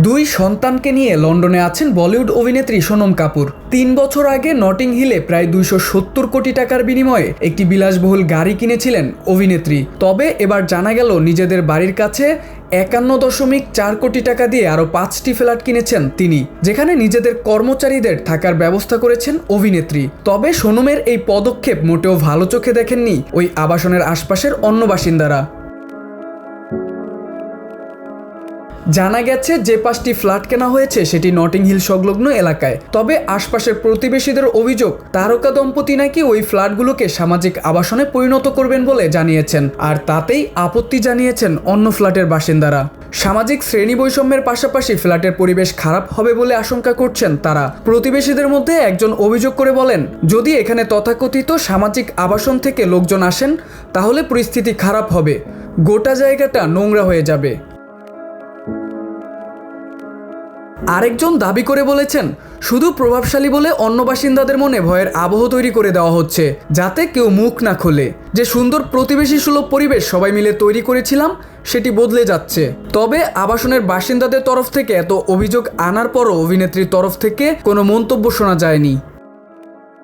দুই সন্তানকে নিয়ে লন্ডনে আছেন বলিউড অভিনেত্রী সোনম কাপুর। ৩ বছর আগে নটিং হিলে প্রায় ২৭০ কোটি টাকার বিনিময়ে একটি বিলাসবহুল গাড়ি কিনেছিলেন অভিনেত্রী। তবে এবার জানা গেল নিজেদের বাড়ির কাছে ৫১.৪ কোটি টাকা দিয়ে আরও ৫টি ফ্ল্যাট কিনেছেন তিনি, যেখানে নিজেদের কর্মচারীদের থাকার ব্যবস্থা করেছেন অভিনেত্রী। তবে সোনমের এই পদক্ষেপ মোটেও ভালো চোখে দেখেননি ওই আবাসনের আশপাশের অন্য বাসিন্দারা। জানা গেছে যে ৫টি ফ্ল্যাট কেনা হয়েছে সেটি নটিং হিল সংলগ্ন এলাকায়। তবে আশপাশের প্রতিবেশীদের অভিযোগ, তারকা দম্পতি নাকি ওই ফ্ল্যাটগুলোকে সামাজিক আবাসনে পরিণত করবেন বলে জানিয়েছেন, আর তাতেই আপত্তি জানিয়েছেন অন্য ফ্ল্যাটের বাসিন্দারা। সামাজিক শ্রেণী বৈষম্যের পাশাপাশি ফ্ল্যাটের পরিবেশ খারাপ হবে বলে আশঙ্কা করছেন তারা। প্রতিবেশীদের মধ্যে একজন অভিযোগ করে বলেন, যদি এখানে তথাকথিত সামাজিক আবাসন থেকে লোকজন আসেন তাহলে পরিস্থিতি খারাপ হবে, গোটা জায়গাটা নোংরা হয়ে যাবে। আরেকজন দাবি করে বলেছেন, শুধু প্রভাবশালী বলে অন্য বাসিন্দাদের মনে ভয়ের আবহ তৈরি করে দেওয়া হচ্ছে, যাতে কেউ মুখ না খোলে। যে সুন্দর প্রতিবেশী সুলভ পরিবেশ সবাই মিলে তৈরি করেছিলাম সেটি বদলে যাচ্ছে। তবে আবাসনের বাসিন্দাদের তরফ থেকে এত অভিযোগ আনার পরও অভিনেত্রীর তরফ থেকে কোনো মন্তব্য শোনা যায়নি।